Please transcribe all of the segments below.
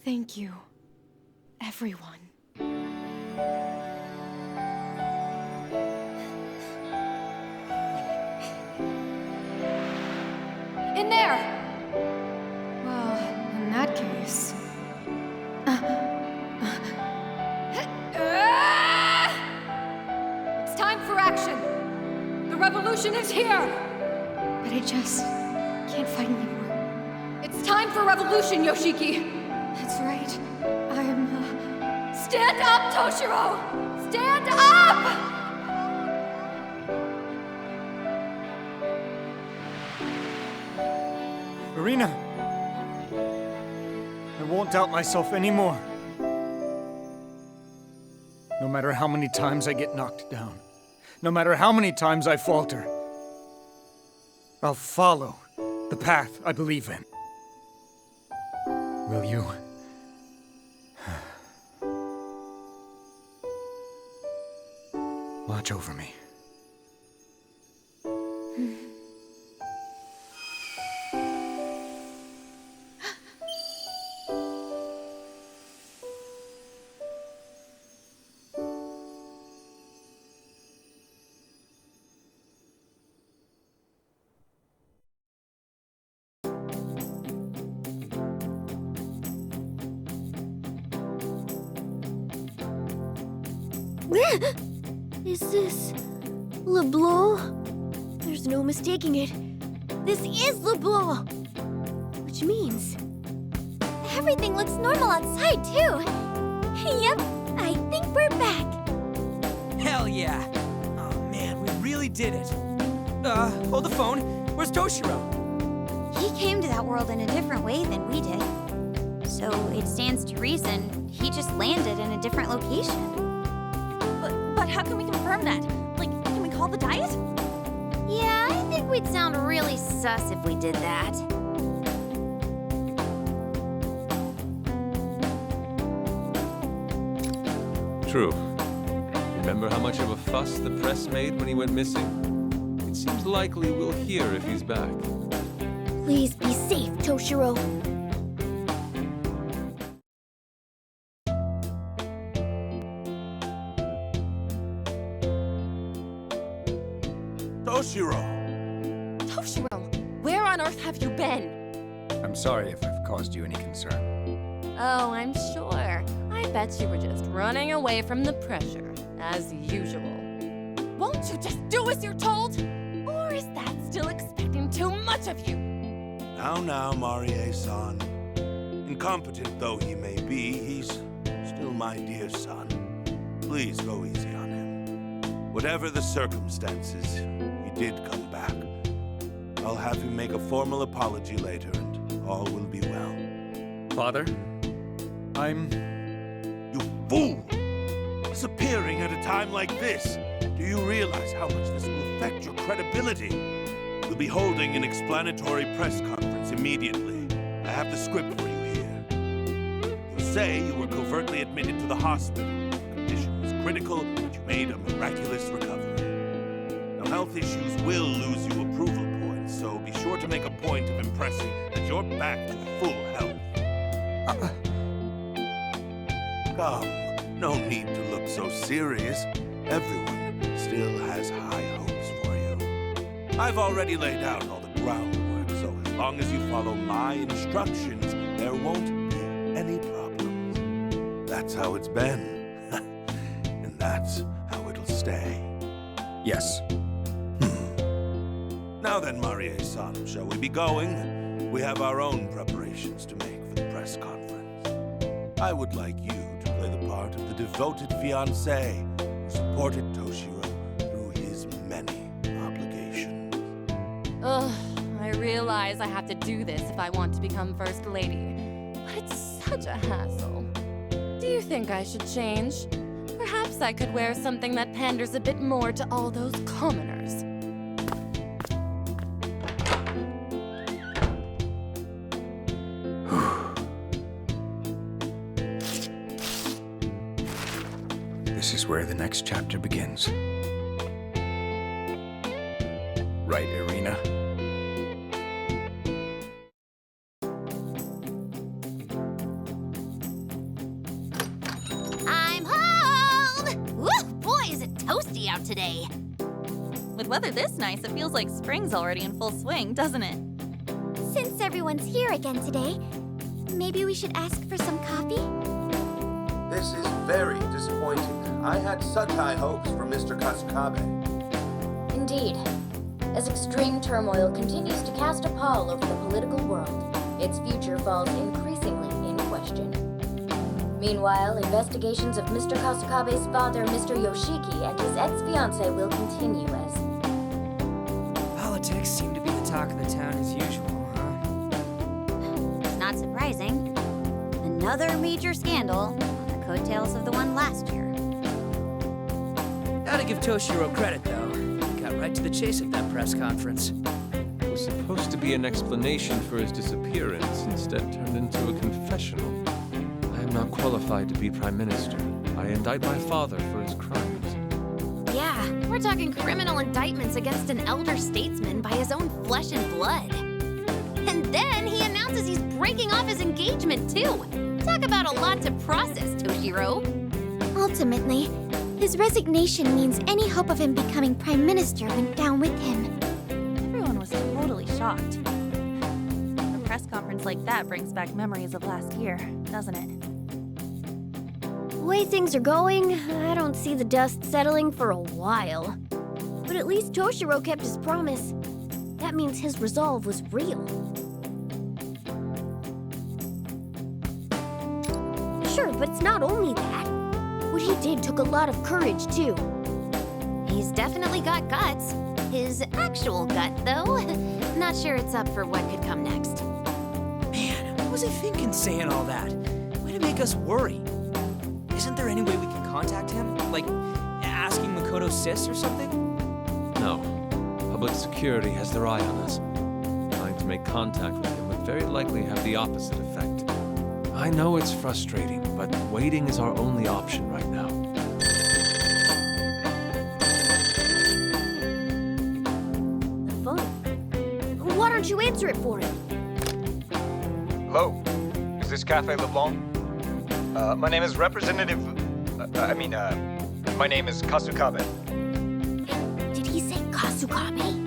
Thank you, everyone. In there! Well, in that case... It's time for action! The revolution is here! But I just can't fight anymore. It's time for revolution, Yoshiki! That's right. I'm, Stand up, Toshiro! Stand up! Irina! I won't doubt myself anymore. No matter how many times I get knocked down, no matter how many times I falter, I'll follow the path I believe in. Will you? Watch over me. Is this... Leblanc? There's no mistaking it. This is Leblanc! Which means... everything looks normal outside, too! Yep, I think we're back! Hell yeah! Oh man, we really did it! Hold the phone. Where's Toshiro? He came to that world in a different way than we did. So it stands to reason he just landed in a different location. But how can we confirm that? Like, can we call the diet? Yeah, I think we'd sound really sus if we did that. True. Remember how much of a fuss the press made when he went missing? It seems likely we'll hear if he's back. Please be safe, Toshiro. Toshiro! Toshiro, where on earth have you been? I'm sorry if I've caused you any concern. Oh, I'm sure. I bet you were just running away from the pressure, as usual. Won't you just do as you're told? Or is that still expecting too much of you? Now, Marie-san. Incompetent though he may be, he's still my dear son. Please go easy on him. Whatever the circumstances, he did come back. I'll have him make a formal apology later, and all will be well. Father, You fool! Disappearing at a time like this! Do you realize how much this will affect your credibility? We'll be holding an explanatory press conference immediately. I have the script for you here. You'll say you were covertly admitted to the hospital. Your condition was critical, but you made a miraculous recovery. Now, health issues will lose you approval points, so be sure to make a point of impressing that you're back to full health. Come, no need to look so serious. Everyone still has high hopes for you. I've already laid out all the groundwork, so as long as you follow my instructions, there won't be any problems. That's how it's been. And that's how it'll stay. yes. Now then, Marie-san, shall we be going? We have our own preparations to make for the press conference. I would like you to play the part of the devoted fiancé who supported Toshiro through his many obligations. Ugh, I realize I have to do this if I want to become First Lady. But it's such a hassle. Do you think I should change? Perhaps I could wear something that panders a bit more to all those commoners. This is where the next chapter begins. Right, Irina? I'm home! Woo! Boy, is it toasty out today. With weather this nice, it feels like spring's already in full swing, doesn't it? Since everyone's here again today, maybe we should ask for some coffee? This is very disappointing. I had such high hopes for Mr. Kasukabe. Indeed. As extreme turmoil continues to cast a pall over the political world, its future falls increasingly in question. Meanwhile, investigations of Mr. Kasukabe's father, Mr. Yoshiki, and his ex-fiancée will continue as... Politics seem to be the talk of the town as usual, huh? It's not surprising. Another major scandal on the coattails of the one last year. Gotta give Toshiro credit, though. He got right to the chase at that press conference. It was supposed to be an explanation for his disappearance, instead turned into a confessional. I am not qualified to be Prime Minister. I indict my father for his crimes. Yeah, we're talking criminal indictments against an elder statesman by his own flesh and blood. And then he announces he's breaking off his engagement, too. Talk about a lot to process, Toshiro. Ultimately, his resignation means any hope of him becoming Prime Minister went down with him. Everyone was totally shocked. A press conference like that brings back memories of last year, doesn't it? The way things are going, I don't see the dust settling for a while. But at least Toshiro kept his promise. That means his resolve was real. Sure, but it's not only that. What he did took a lot of courage, too. He's definitely got guts. His actual gut, though, not sure it's up for what could come next. Man, what was he thinking saying all that? Way to make us worry. Isn't there any way we can contact him? Like, asking Makoto Sis or something? No. Public security has their eye on us. Trying to make contact with him would very likely have the opposite effect. I know it's frustrating, but waiting is our only option right now. The phone. Why don't you answer it for him? Hello? Is this Cafe LeBlanc? My name is Representative... my name is Kasukabe. Did he say Kasukabe?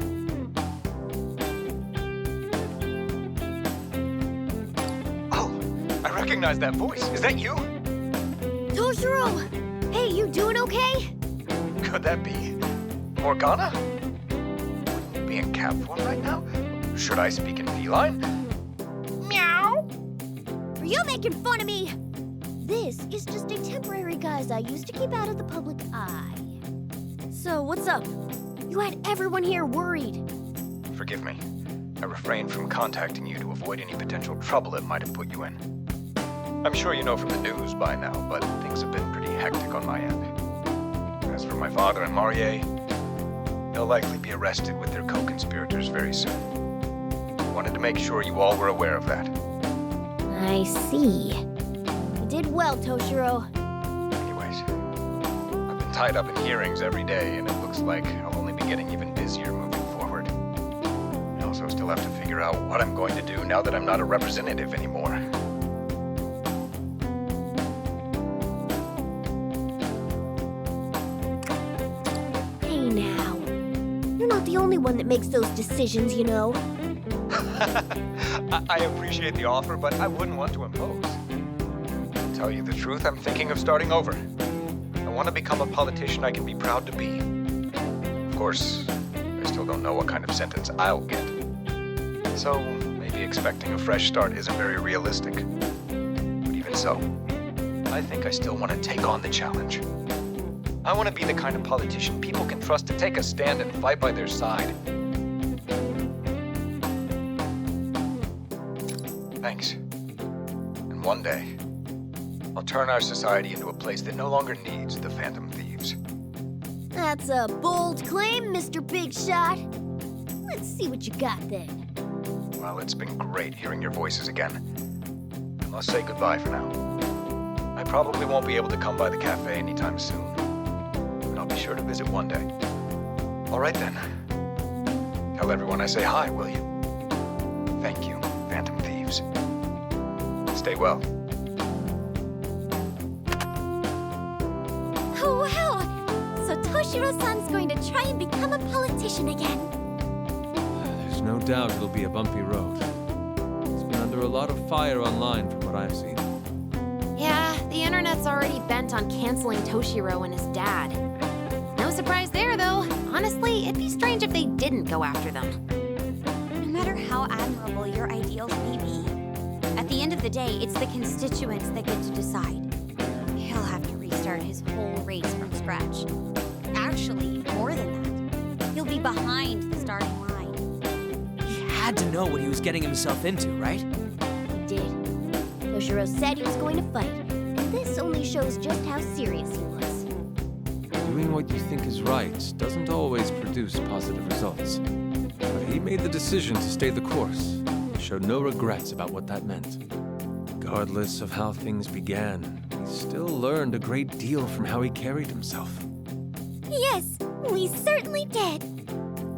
I recognize that voice. Is that you? Toshiro! Hey, you doing okay? Could that be Morgana? Wouldn't you be in cat form right now? Should I speak in feline? Meow! Are you making fun of me? This is just a temporary guise I used to keep out of the public eye. So, what's up? You had everyone here worried. Forgive me. I refrained from contacting you to avoid any potential trouble it might have put you in. I'm sure you know from the news by now, but things have been pretty hectic on my end. As for my father and Marie, they'll likely be arrested with their co-conspirators very soon. I wanted to make sure you all were aware of that. I see. You did well, Toshiro. Anyways, I've been tied up in hearings every day, and it looks like I'll only be getting even busier moving forward. I also still have to figure out what I'm going to do now that I'm not a representative anymore. Hey now. You're not the only one that makes those decisions, you know. I appreciate the offer, but I wouldn't want to impose. To tell you the truth, I'm thinking of starting over. I want to become a politician I can be proud to be. Of course, I still don't know what kind of sentence I'll get. So, maybe expecting a fresh start isn't very realistic. But even so, I think I still want to take on the challenge. I want to be the kind of politician people can trust to take a stand and fight by their side. Thanks. And one day, I'll turn our society into a place that no longer needs the Phantom Thieves. That's a bold claim, Mr. Big Shot. Let's see what you got then. Well, it's been great hearing your voices again. I must say goodbye for now. I I probably won't be able to come by the cafe anytime soon, but I'll be sure to visit one day. All right then. Tell everyone I say hi, will you? Thank you, Phantom Thieves. Stay well. Oh, wow! So Toshiro-san's going to try and become a politician again. There's no doubt it'll be a bumpy road. He's been under a lot of fire online from what I've seen. Yeah, the internet's already bent on canceling Toshiro and his dad. No surprise there, though. Honestly, it'd be strange if they didn't go after them. No matter how admirable your ideals may be, at the end of the day, it's the constituents that get to decide. He'll have to restart his whole race from scratch. Actually, more than that. He'll be behind the starting line. He had to know what he was getting himself into, right? He did. Toshiro said he was going to fight, and this only shows just how serious he was. Doing what you think is right doesn't always produce positive results. But he made the decision to stay the course and showed no regrets about what that meant. Regardless of how things began, he still learned a great deal from how he carried himself. Yes, we certainly did.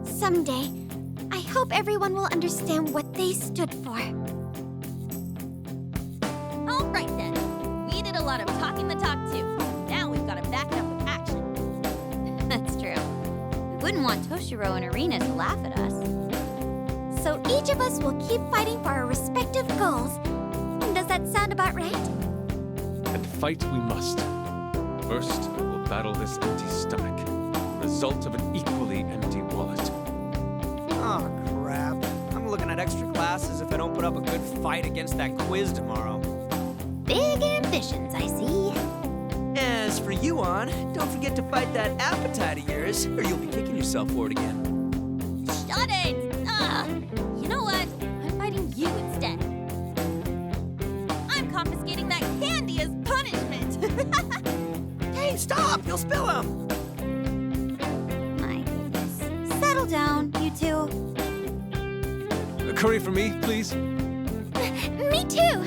Someday, I hope everyone will understand what they stood for. All right then. We did a lot of talking the talk too. Now we've got to back it up with action. That's true. We wouldn't want Toshiro and Arena to laugh at us. So each of us will keep fighting for our respective goals. Does that sound about right? And fight we must. First, we'll battle this empty stomach, result of an equally empty wallet. Oh, crap. I'm looking at extra classes if I don't put up a good fight against that quiz tomorrow. Big ambitions, I see. As for you, On, don't forget to fight that appetite of yours, or you'll be kicking yourself for it again. Shut it! You know what? I'm fighting you instead. I'm confiscating that candy as punishment. Hey, stop! You'll spill them! My goodness. Settle down, you two. A curry for me, please. Me too.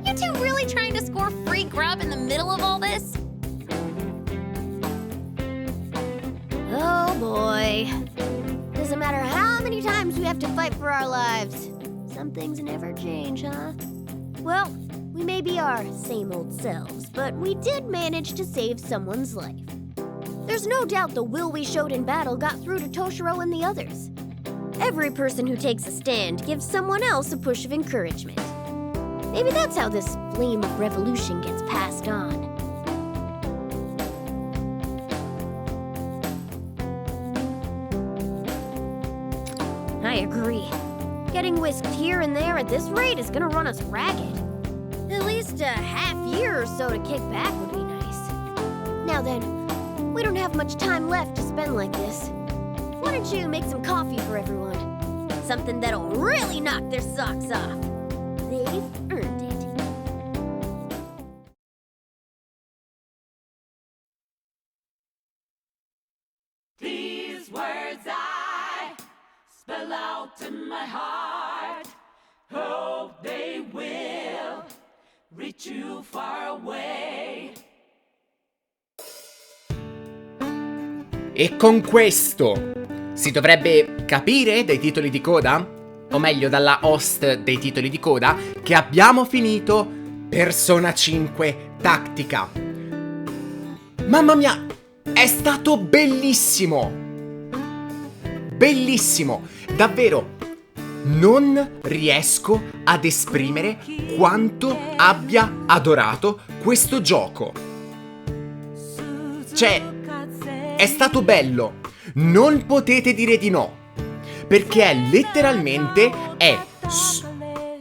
You two really trying to score free grub in the middle of all this? Oh boy. Doesn't matter how many times we have to fight for our lives. Some things never change, huh? Well, we may be our same old selves, but we did manage to save someone's life. There's no doubt the will we showed in battle got through to Toshiro and the others. Every person who takes a stand gives someone else a push of encouragement. Maybe that's how this flame of revolution gets passed on. I agree. Getting whisked here and there at this rate is gonna run us ragged. At least a half year or so to kick back would be nice. Now then, we don't have much time left to spend like this. Why don't you make some coffee for everyone? Something that'll really knock their socks off. They've earned it. These words I spell out in my heart. Hope they will reach you far away. E con questo si dovrebbe capire dai titoli di coda, o meglio dalla host dei titoli di coda, che abbiamo finito Persona 5 Tactica. Mamma mia, è stato bellissimo! Bellissimo! Davvero, non riesco ad esprimere quanto abbia adorato questo gioco. Cioè, è stato bello, non potete dire di no, perché è letteralmente,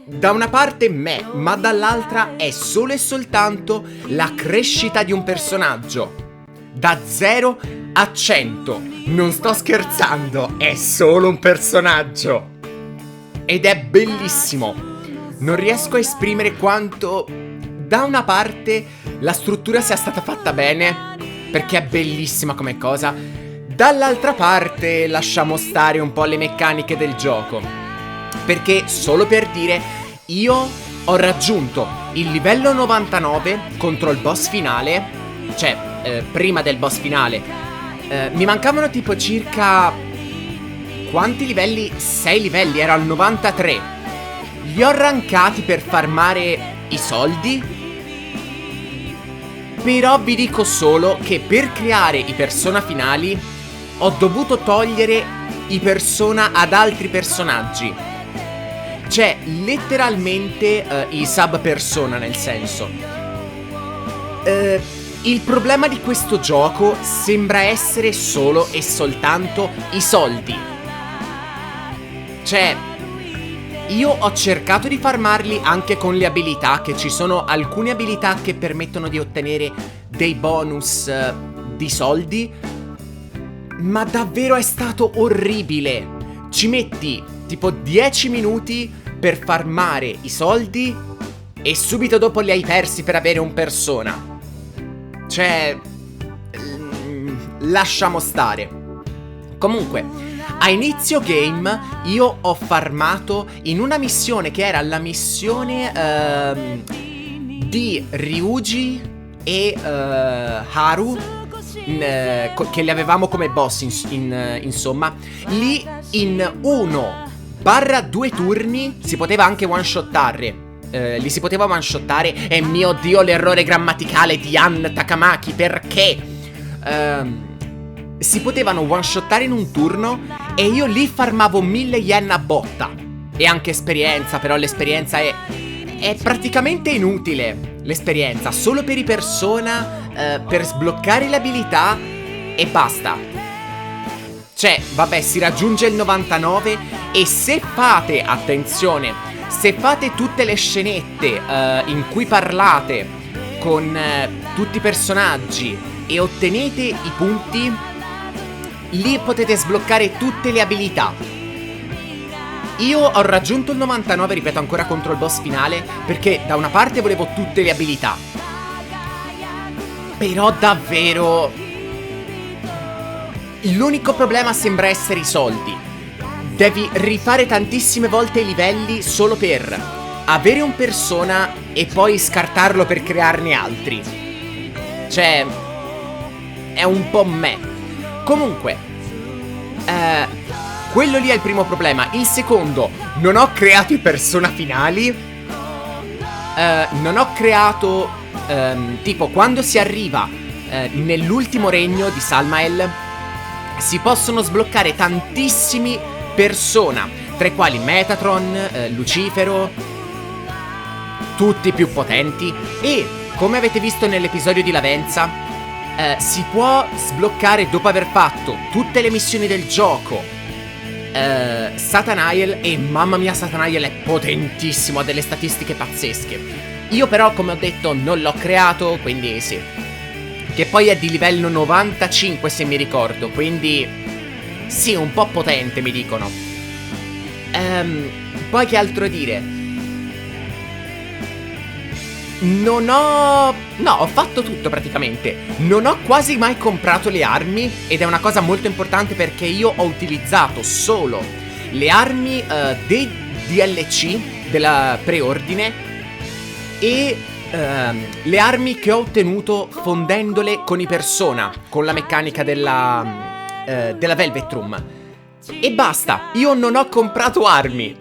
da una parte me, ma dall'altra è solo e soltanto la crescita di un personaggio, da 0 a 100, non sto scherzando, è solo un personaggio, ed è bellissimo, non riesco a esprimere quanto, da una parte, la struttura sia stata fatta bene, perché è bellissima come cosa. Dall'altra parte lasciamo stare un po' le meccaniche del gioco, perché solo per dire, io ho raggiunto il livello 99 contro il boss finale, cioè prima del boss finale, mi mancavano tipo circa... quanti livelli? 6 livelli, ero al 93. Li ho rankati per farmare i soldi. Però vi dico solo che per creare i persona finali ho dovuto togliere i persona ad altri personaggi. Cioè, letteralmente i sub persona, nel senso. Il problema di questo gioco sembra essere solo e soltanto i soldi. Cioè, io ho cercato di farmarli anche con le abilità, che ci sono alcune abilità che permettono di ottenere dei bonus di soldi, ma davvero è stato orribile. Ci metti tipo 10 minuti per farmare i soldi e subito dopo li hai persi per avere un persona. Cioè, lasciamo stare. Comunque, a inizio game io ho farmato in una missione che era la missione di Ryuji e Haru, che li avevamo come boss insomma. Lì in 1/2 turni si poteva anche one shottare. Li si poteva one shottare. E mio dio, l'errore grammaticale di Ann Takamaki, perché si potevano one shottare in un turno e io lì farmavo 1000 yen a botta. E anche esperienza, però l'esperienza è praticamente inutile. L'esperienza solo per i persona, per sbloccare le abilità e basta. Cioè, vabbè, si raggiunge il 99 e se fate, attenzione, se fate tutte le scenette in cui parlate con tutti i personaggi e ottenete i punti, lì potete sbloccare tutte le abilità. Io ho raggiunto il 99, ripeto ancora, contro il boss finale, perché da una parte volevo tutte le abilità, però davvero l'unico problema sembra essere i soldi. Devi rifare tantissime volte i livelli solo per avere un persona e poi scartarlo per crearne altri. Cioè, è un po' me. Comunque, quello lì è il primo problema. Il secondo, non ho creato i persona finali. Non ho creato, tipo, quando si arriva nell'ultimo regno di Salmael, si possono sbloccare tantissimi persona, tra i quali Metatron, Lucifero, tutti più potenti. E, come avete visto nell'episodio di Lavenza, si può sbloccare, dopo aver fatto tutte le missioni del gioco, Satanael. E mamma mia, Satanael è potentissimo, ha delle statistiche pazzesche. Io però, come ho detto, non l'ho creato, quindi sì. Che poi è di livello 95 se mi ricordo, quindi sì, un po' potente mi dicono. Poi che altro dire? Non ho... No, ho fatto tutto praticamente. Non ho quasi mai comprato le armi, ed è una cosa molto importante perché io ho utilizzato solo le armi dei DLC della preordine e le armi che ho ottenuto fondendole con i persona, con la meccanica della Velvet Room. E basta, io non ho comprato armi.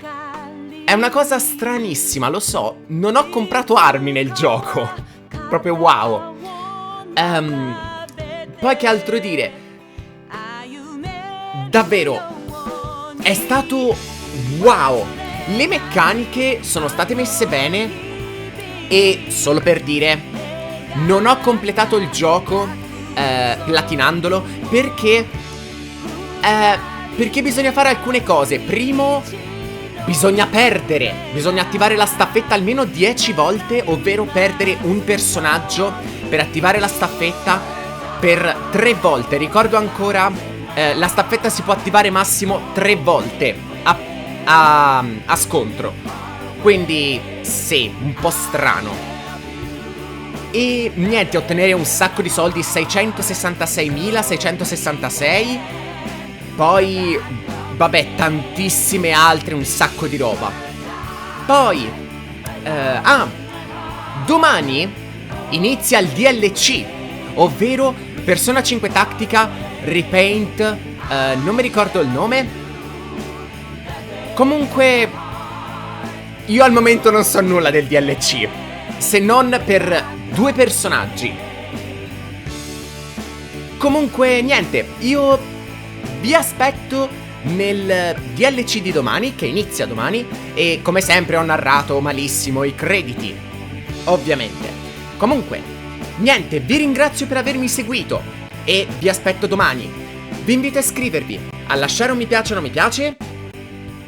È una cosa stranissima, lo so. Non ho comprato armi nel gioco. Proprio wow. Poi che altro dire? Davvero, è stato wow. Le meccaniche sono state messe bene. E solo per dire, non ho completato il gioco platinandolo perché bisogna fare alcune cose. Primo, bisogna perdere, bisogna attivare la staffetta almeno 10 volte, ovvero perdere un personaggio per attivare la staffetta per 3 volte. Ricordo ancora, la staffetta si può attivare massimo 3 volte a scontro. Quindi sì, un po' strano. E niente, ottenere un sacco di soldi, 666.666. Poi, vabbè, tantissime altre, un sacco di roba. Poi, domani inizia il DLC, ovvero Persona 5 Tactica Repaint, non mi ricordo il nome. Comunque, io al momento non so nulla del DLC, se non per 2 personaggi. Comunque, niente, io vi aspetto nel DLC di domani, che inizia domani, e come sempre ho narrato malissimo i crediti, ovviamente. Comunque, niente, vi ringrazio per avermi seguito e vi aspetto domani. Vi invito a iscrivervi, a lasciare un mi piace o non mi piace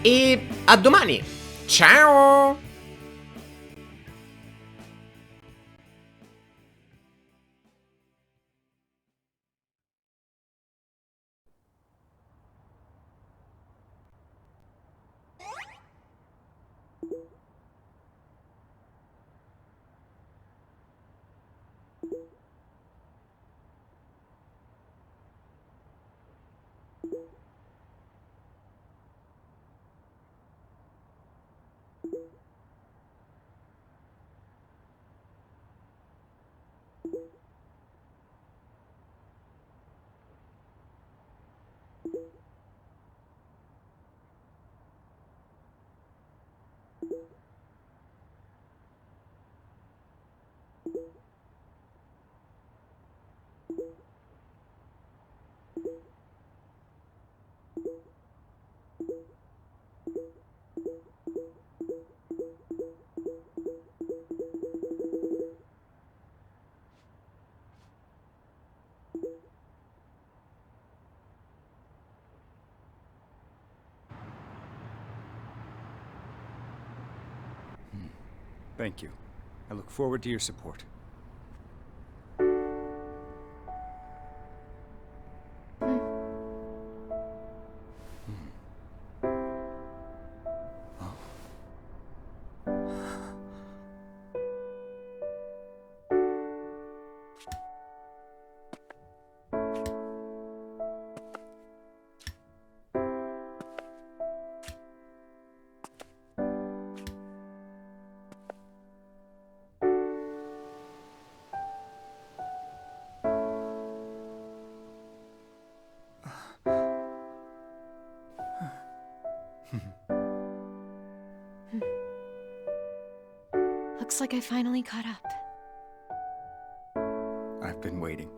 e a domani. Ciao! Thank you. I look forward to your support. Looks like I finally caught up. I've been waiting.